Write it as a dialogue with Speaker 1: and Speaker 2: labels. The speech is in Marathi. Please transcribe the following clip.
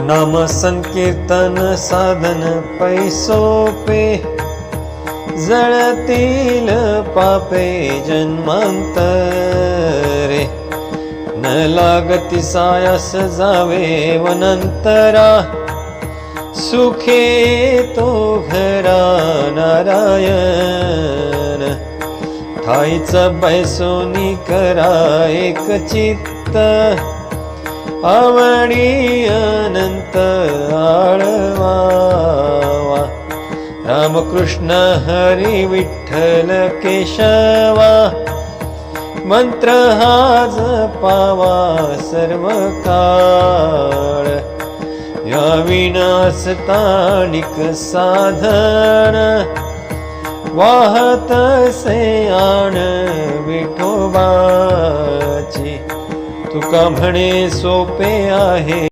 Speaker 1: नाम संकीर्तन साधन पैसोपे, जळतील पापे जन्मांतरे। न लागती सायास जावे वनंतरा, सुखे तो घरा नारायण। ठाईच बैसोनी करा एक चित्त, आवडी अनंत आळवावा। रामकृष्ण हरी विठ्ठल केशवा, मंत्र हा जपावा सर्व काळ। या विनाशतानिक साधन, वाहत से आण विठोबाची। तुका म्हणे सोपे आहे